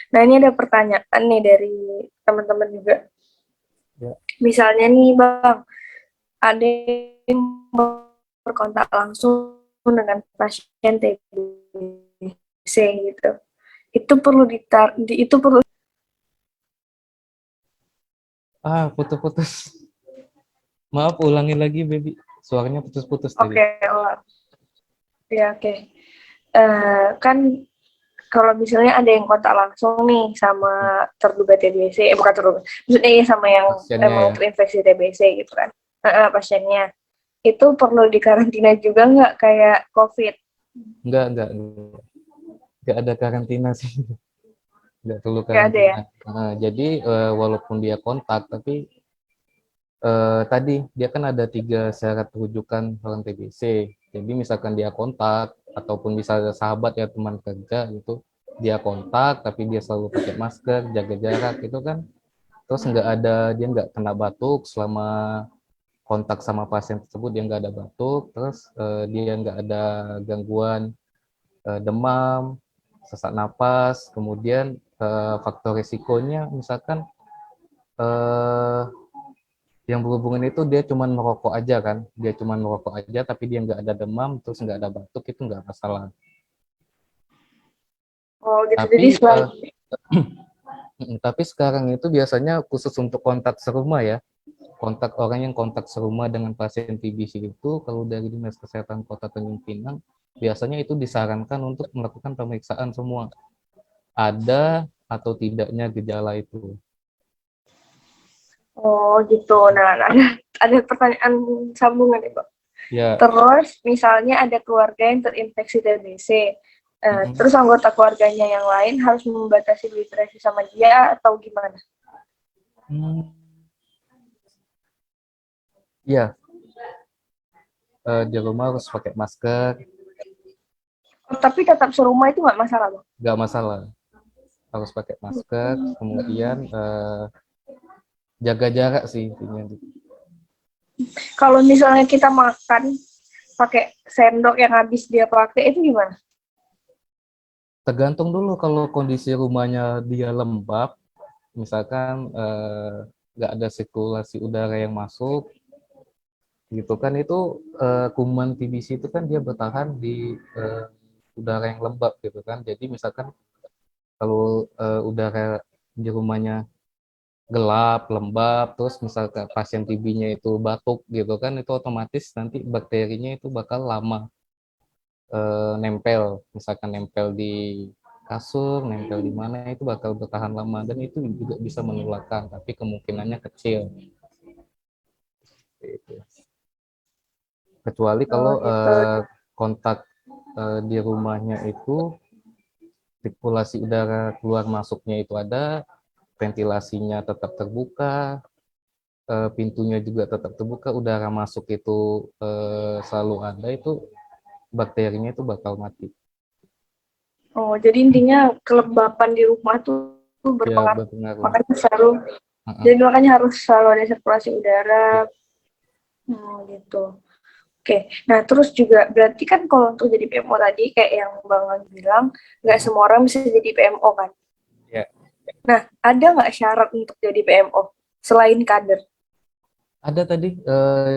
Nah, ini ada pertanyaan nih dari teman-teman juga. Ya. Misalnya nih, Bang, ada yang berkontak langsung dengan pasien TBC gitu. Itu perlu itu perlu. Putus-putus. Maaf, ulangi lagi, baby. Suaranya putus-putus tadi. Oke, ulang. Ya, oke. Kan kalau misalnya ada yang kontak langsung nih sama terduga TBC, bukan terduga, maksudnya ya sama yang Pasiennya emang ya. terinfeksi TBC gitu kan, pasiennya, itu perlu dikarantina juga nggak kayak COVID? Enggak ada karantina sih. Enggak perlu Nggak ada ya? karantina. Jadi walaupun dia kontak, tapi tadi dia kan ada 3 syarat rujukan orang TBC. Jadi misalkan dia kontak ataupun misalnya sahabat ya teman kerja gitu, dia kontak tapi dia selalu pakai masker, jaga jarak itu kan. Terus dia nggak kena batuk selama kontak sama pasien tersebut, dia nggak ada batuk. Terus dia nggak ada gangguan demam, sesak napas. Kemudian faktor risikonya misalkan eh, yang berhubungan itu dia cuma merokok aja kan, dia cuma merokok aja tapi dia nggak ada demam terus nggak ada batuk, itu nggak masalah. Oh gitu, tapi jadi selain. tapi sekarang itu biasanya khusus untuk kontak serumah ya, kontak orang yang kontak serumah dengan pasien TBC itu kalau dari Dinas Kesehatan Kota Tanjung Pinang biasanya itu disarankan untuk melakukan pemeriksaan semua, ada atau tidaknya gejala itu. Oh gitu. Nah, ada pertanyaan sambungan nih, Pak. Ya. Terus misalnya ada keluarga yang terinfeksi TBC, terus anggota keluarganya yang lain harus membatasi berinteraksi sama dia atau gimana? Hmm, ya, di rumah harus pakai masker, Oh, tapi tetap serumah itu nggak masalah, Bang? nggak masalah, harus pakai masker, kemudian jaga jarak sih intinya. Kalau misalnya kita makan pakai sendok yang habis dia pakai itu gimana? Tergantung dulu kalau kondisi rumahnya dia lembab, misalkan nggak ada sirkulasi udara yang masuk, gitu kan itu kuman TBC itu kan dia bertahan di udara yang lembab gitu kan. Jadi misalkan kalau udara di rumahnya gelap, lembab, terus misalkan pasien TB-nya itu batuk gitu kan, itu otomatis nanti bakterinya itu bakal lama nempel, misalkan nempel di kasur, nempel di mana itu bakal bertahan lama dan itu juga bisa menularkan, tapi kemungkinannya kecil. Gitu. Kecuali Oh kalau gitu. kontak di rumahnya itu sirkulasi udara keluar masuknya itu ada, ventilasinya tetap terbuka, pintunya juga tetap terbuka, udara masuk itu selalu ada, itu bakterinya itu bakal mati. Oh, jadi intinya kelembapan di rumah tuh Ya, berpengaruh. berpengaruh. Makanya selalu, Uh-uh. jadi makanya harus selalu ada sirkulasi Ya. udara. Gitu. Oke, nah terus juga berarti kan kalau untuk jadi PMO tadi kayak yang Bang Lagi bilang, nggak Uh-uh. semua orang bisa jadi PMO kan? Ya. Nah, ada nggak syarat untuk jadi PMO selain kader? Ada tadi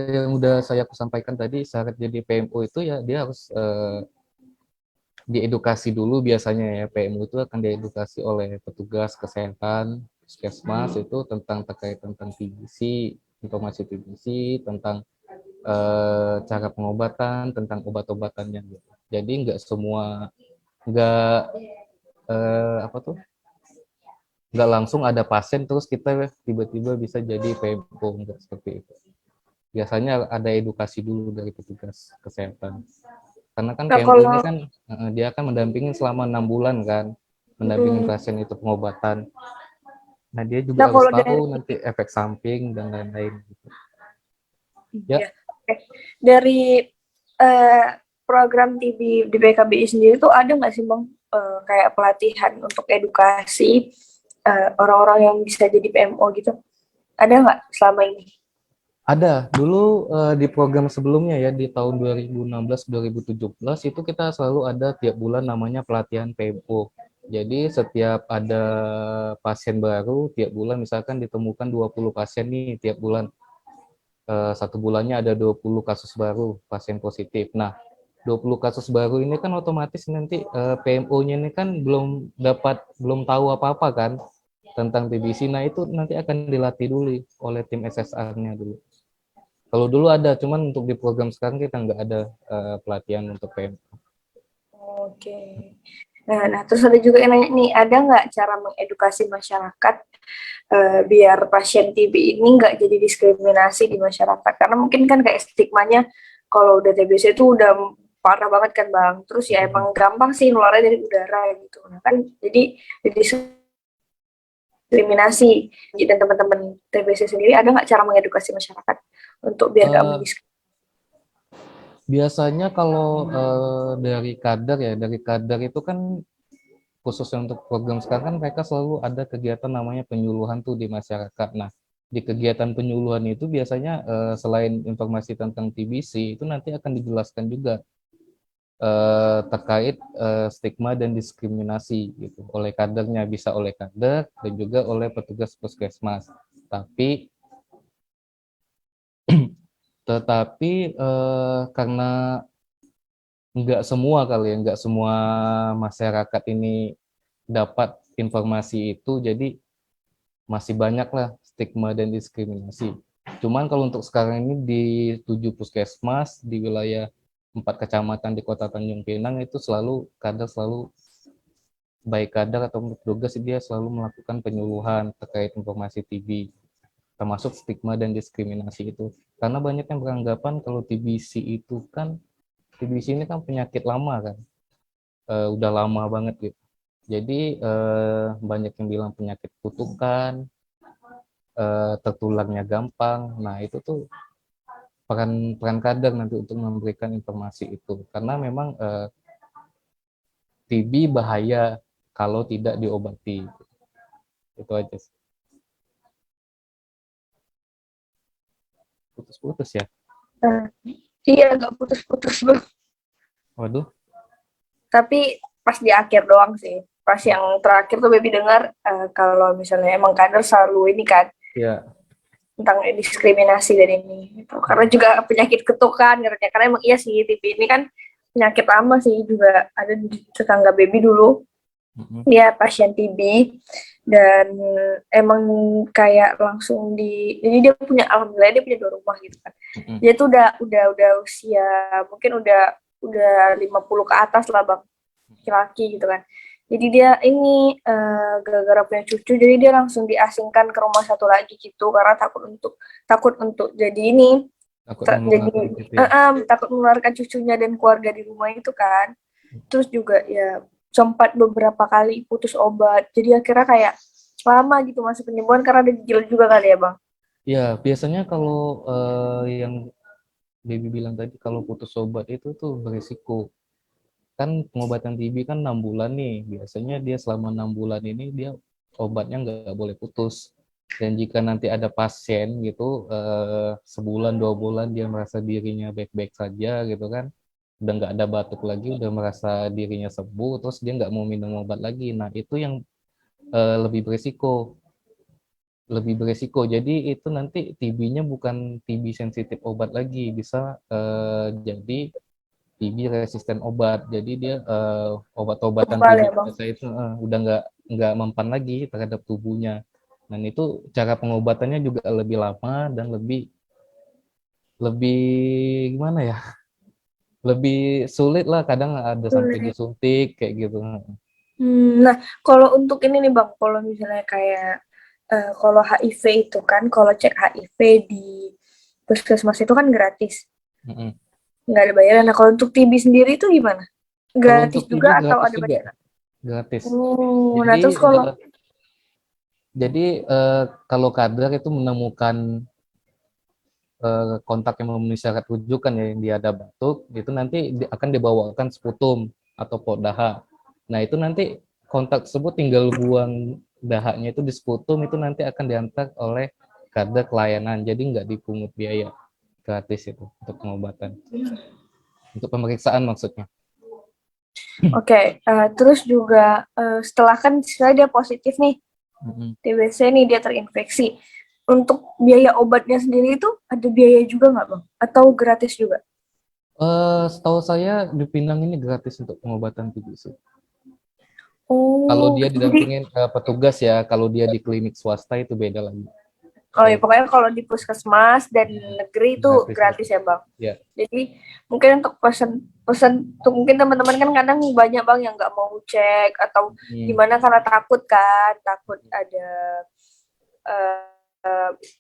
yang udah saya sampaikan tadi, syarat jadi PMO itu ya dia harus diedukasi dulu biasanya ya. PMO itu akan diedukasi oleh petugas kesehatan, puskesmas itu terkait tentang TBC, informasi TBC, tentang cara pengobatan, tentang obat-obatannya gitu. Jadi nggak apa tuh, nggak langsung ada pasien terus kita tiba-tiba bisa jadi PMO, nggak seperti itu. Biasanya ada edukasi dulu dari petugas kesehatan. Karena kan Nah PMO ini kalau kan dia akan mendampingi selama 6 bulan kan, mendampingi hmm, pasien itu pengobatan. Nah dia juga nah harus kalau tahu dari nanti efek samping dan lain-lain gitu. ya, Ya, oke. Dari eh, program TB di BKBI sendiri tuh ada nggak sih Bang, kayak pelatihan untuk edukasi orang-orang yang bisa jadi PMO gitu? Ada nggak selama ini? ada. Dulu di program sebelumnya ya di tahun 2016-2017 itu kita selalu ada tiap bulan namanya pelatihan PMO. Jadi setiap ada pasien baru tiap bulan misalkan ditemukan 20 pasien nih tiap bulan. Satu bulannya ada 20 kasus baru pasien positif. Nah, 20 kasus baru ini kan otomatis nanti PMO-nya ini kan belum tahu apa-apa kan tentang TBC. Nah, itu nanti akan dilatih dulu oleh tim SSR-nya dulu. Kalau dulu ada, cuman untuk di program sekarang kita nggak ada pelatihan untuk PMO. Oke. Nah, terus ada juga yang nanya nih, ada nggak cara mengedukasi masyarakat biar pasien TB ini nggak jadi diskriminasi di masyarakat? Karena mungkin kan kayak stigmanya kalau udah TBC itu udah parah banget kan Bang. Terus ya emang gampang sih nularnya dari udara gitu. Nah kan jadi diskriminasi. Dan teman-teman TBC sendiri ada nggak cara mengedukasi masyarakat untuk biar nggak Eh, mendiskriminasi? Biasanya kalau dari kader itu kan khususnya untuk program sekarang kan mereka selalu ada kegiatan namanya penyuluhan tuh di masyarakat. Nah, di kegiatan penyuluhan itu biasanya selain informasi tentang TBC itu nanti akan dijelaskan juga terkait stigma dan diskriminasi gitu oleh kadernya, bisa oleh kader dan juga oleh petugas puskesmas. Tapi karena nggak semua kali ya, nggak semua masyarakat ini dapat informasi itu, jadi masih banyak lah stigma dan diskriminasi. Cuman kalau untuk sekarang ini di 7 puskesmas di wilayah 4 kecamatan di Kota Tanjung Pinang itu selalu baik kader atau petugas dia selalu melakukan penyuluhan terkait informasi TB, termasuk stigma dan diskriminasi itu. Karena banyak yang beranggapan kalau TBC ini kan penyakit lama kan, udah lama banget gitu. Jadi banyak yang bilang penyakit kutukan, tertularnya gampang. Nah, itu tuh peran peran kader nanti untuk memberikan informasi itu. Karena memang TB bahaya kalau tidak diobati. Itu aja sih. Putus-putus ya. Nah, iya nggak putus-putus Bang. Waduh. Tapi pas di akhir doang sih. Pas yang terakhir tuh Baby dengar kalau misalnya emang kader selalu ini kan Ya. tentang diskriminasi dan ini gitu. Karena juga penyakit ketukan karena emang iya sih TB ini kan penyakit lama sih, juga ada di tetangga Baby dulu dia pasien TB dan emang kayak langsung jadi dia punya, alhamdulillah dia punya 2 rumah gitu kan. Dia tuh udah usia mungkin udah 50 ke atas lah Bang, laki-laki gitu kan. Jadi dia ini gara-gara punya cucu, jadi dia langsung diasingkan ke rumah satu lagi gitu karena takut untuk jadi ini Takut jadi menularkan gitu ya. takut menularkan cucunya dan keluarga di rumah itu kan. Terus juga ya sempat beberapa kali putus obat. Jadi akhirnya kayak lama gitu masa penyembuhan karena ada gejala juga kali ya Bang. Ya, biasanya kalau yang Baby bilang tadi kalau putus obat itu tuh berisiko. Kan pengobatan TB kan 6 bulan nih. Biasanya dia selama 6 bulan ini dia obatnya nggak boleh putus. Dan jika nanti ada pasien gitu sebulan 2 bulan dia merasa dirinya baik-baik saja gitu kan, udah nggak ada batuk lagi, udah merasa dirinya sembuh, terus dia nggak mau minum obat lagi. Nah itu yang lebih berisiko, Jadi itu nanti TB-nya bukan TB sensitif obat lagi, bisa jadi TB resisten obat. Jadi dia obat-obatan Kebal TB ya Bang. biasa itu udah nggak mempan lagi terhadap tubuhnya. Dan itu cara pengobatannya juga lebih lama dan lebih lebih gimana ya? Lebih sulit lah. Kadang ada sampai disuntik kayak gitu. Nah, kalau untuk ini nih Bang, kalau misalnya kayak kalau HIV itu kan, kalau cek HIV di puskesmas itu kan gratis, Mm-mm. nggak ada bayaran. Nah, kalau untuk TB sendiri itu gimana? Kalau Gratis untuk TB juga atau gratis ada juga, bayaran? gratis. Oh, nah Jadi terus kalau kalau kader itu menemukan kontak yang memenuhi syarat rujukan ya, yang dia ada batuk, itu nanti akan dibawakan sputum atau pot dahak. Nah itu nanti kontak tersebut tinggal buang dahaknya itu di sputum, itu nanti akan diantar oleh kader pelayanan, jadi nggak dipungut biaya, gratis itu untuk pengobatan, untuk pemeriksaan maksudnya. Oke, terus juga setelah kan setelah dia positif nih TBC nih, dia terinfeksi. Untuk biaya obatnya sendiri itu ada biaya juga nggak bang? Atau gratis juga? Setahu saya di Pinang ini gratis untuk pengobatan TBC. Kalau Oh, dia gitu. Jadi, didampingin petugas ya, kalau dia di klinik swasta itu beda lagi. oh ya Kalau pokoknya kalau di puskesmas dan negeri itu gratis gratis gitu. ya bang. Ya. Jadi mungkin untuk pesan tuh mungkin teman-teman kan kadang banyak bang yang nggak mau cek atau Hmm. gimana karena takut kan, takut ada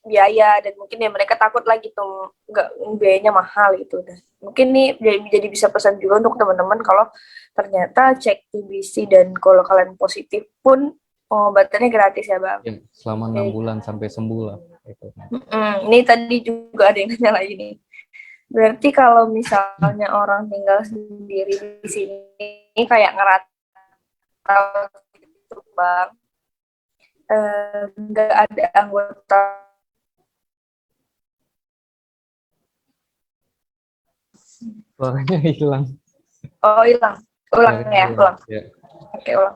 biaya dan mungkin ya mereka takut lagi tuh nggak biayanya mahal gitu. Dan mungkin nih jadi bisa pesan juga untuk teman-teman kalau ternyata cek TBC dan kalau kalian positif pun pengobatannya gratis ya bang. Ya, selama 6 bulan sampai sembuh lah. Gitu. Ini tadi juga ada yang nanya lagi nih. Berarti kalau misalnya orang tinggal sendiri di sini kayak ngerantau gitu bang, nggak ada anggota. Suaranya hilang. Oh hilang, ulang Suaranya ya, hilang. ulang. Ya. Oke ulang.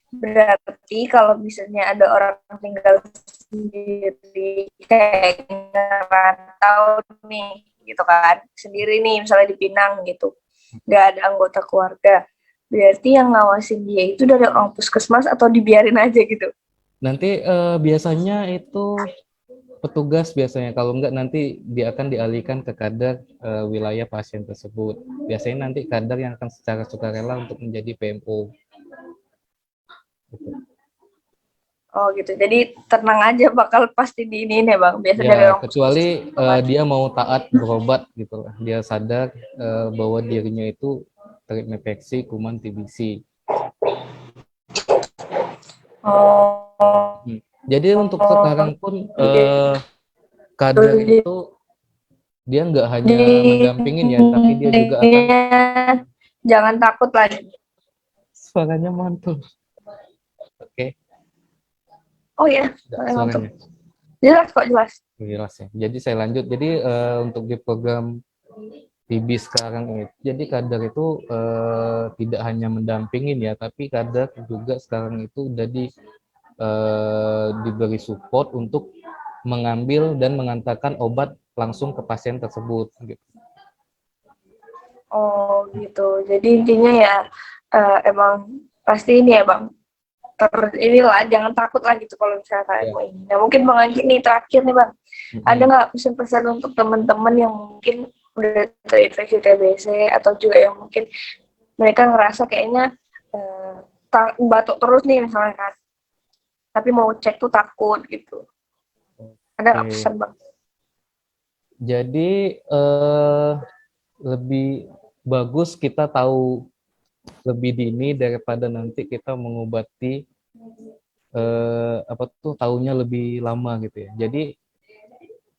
Berarti kalau misalnya ada orang tinggal sendiri kayak ngerantau nih, gitu kan, sendiri nih misalnya di Pinang gitu, nggak ada anggota keluarga. Berarti yang ngawasin dia itu dari orang puskesmas atau dibiarin aja gitu? Nanti biasanya itu petugas biasanya, kalau enggak nanti dia akan dialihkan ke kadar wilayah pasien tersebut. Biasanya nanti kadar yang akan secara sukarela untuk menjadi PMO. Gitu. Oh gitu. Jadi tenang aja bakal pasti di ini ya bang. Biasa dari Ya, orang puskesmas. kecuali dia mau taat berobat gitu lah. Dia sadar bahwa dirinya itu terinfeksi kuman TBC. Oh, Jadi untuk sekarang pun kadar gitu. itu dia nggak hanya Jadi mendampingin ya, tapi dia juga akan jangan takut lagi. suaranya mantul. Oke, Oh ya, nggak mantap. suaranya. Jelas kok jelas. Jelas ya. Jadi saya lanjut. Jadi untuk di program TB sekarang ini, jadi kadar itu tidak hanya mendampingin ya, tapi kadar juga sekarang itu udah diberi support untuk mengambil dan mengantarkan obat langsung ke pasien tersebut. Gitu. Oh gitu. Jadi intinya ya emang pasti ini ya bang. Inilah jangan takut lah gitu kalau misalnya kalian Ya. mau ini. Nah mungkin bang Anji nih terakhir nih bang. Ada Mm-mm. nggak pesan-pesan untuk teman-teman yang mungkin udah terinfeksi TBC atau juga yang mungkin mereka ngerasa kayaknya eh, batuk terus nih misalnya kan, tapi mau cek tuh takut gitu. Ada nggak Oke. pesan bang? Jadi lebih bagus kita tahu lebih dini daripada nanti kita mengobati apa tuh tahunya lebih lama gitu ya. Jadi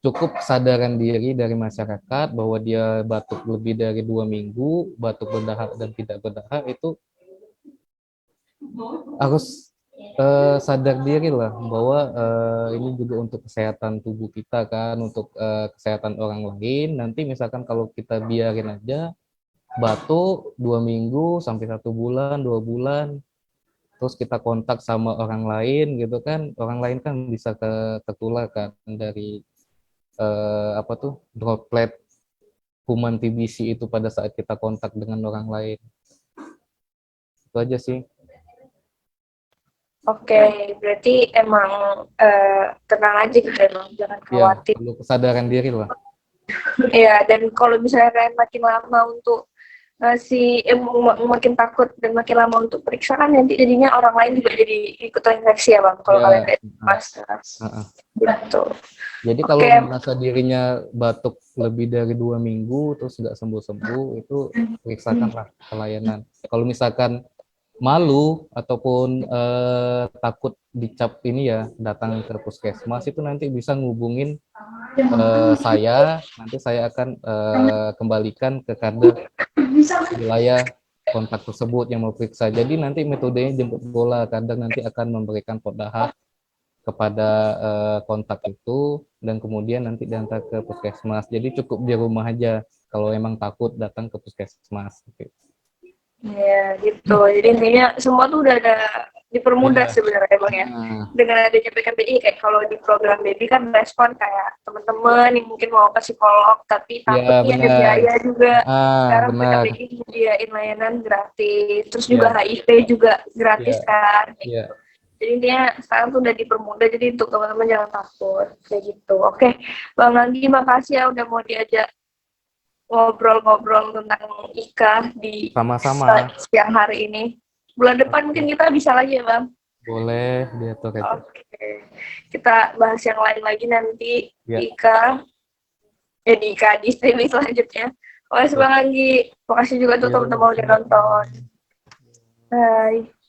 cukup kesadaran diri dari masyarakat bahwa dia batuk lebih dari 2 minggu, batuk berdahak dan tidak berdahak itu harus sadar diri lah bahwa ini juga untuk kesehatan tubuh kita kan, untuk kesehatan orang lain. Nanti misalkan kalau kita biarin aja batuk 2 minggu sampai 1 bulan, 2 bulan, terus kita kontak sama orang lain gitu kan, orang lain kan bisa tertular kan dari apa tuh droplet kuman TBC itu pada saat kita kontak dengan orang lain. Itu aja sih. Oke, berarti emang tenang aja gitu emang jangan Ya, khawatir. perlu kesadaran diri lah. Iya, dan kalau misalnya kalian makin lama untuk makin takut dan makin lama untuk periksa kan nanti jadinya orang lain juga jadi ikut terinfeksi ya bang kalau kalian Ya, kayak pas gitu. jadi kalau Oke, merasa dirinya batuk lebih dari 2 minggu terus nggak sembuh-sembuh, itu periksakanlah pelayanan. Kalau misalkan malu ataupun takut dicap ini ya, datang ke puskesmas itu nanti bisa ngubungin saya, nanti saya akan kembalikan ke kader wilayah kontak tersebut yang mau periksa. Jadi nanti metodenya jemput bola, kader nanti akan memberikan podahak kepada kontak itu dan kemudian nanti diantar ke puskesmas. Jadi cukup di rumah aja kalau emang takut datang ke puskesmas. Gitu. Ya, gitu. Jadi intinya semua tuh udah ada dipermudah Iya. sebenarnya Bang ya. Nah, Dengan adanya PKBI kayak kalau di program baby kan respon kayak teman-teman yang mungkin mau ke psikolog tapi iya takut nih ada benar. biaya juga. Sekarang Benar. PKBI nyediain layanan gratis. Terus juga Iya, HIV juga gratis iya, kan. Kayak iya. gitu. Jadi intinya sekarang tuh udah dipermudah jadi untuk teman-teman jangan takut kayak gitu. Oke, Bang Anggi makasih ya udah mau diajak ngobrol-ngobrol tentang Ika di Sama-sama. siang hari ini. Bulan depan mungkin Oke. kita bisa lagi ya, Bang. Boleh diatur aja. Oke. Kita bahas yang lain lagi nanti Ya, di Ika, di Ika di streaming selanjutnya. Oke, ya, Bang Anggi. Makasih juga tuh ya, teman-teman udah nonton. sama-sama. Bye.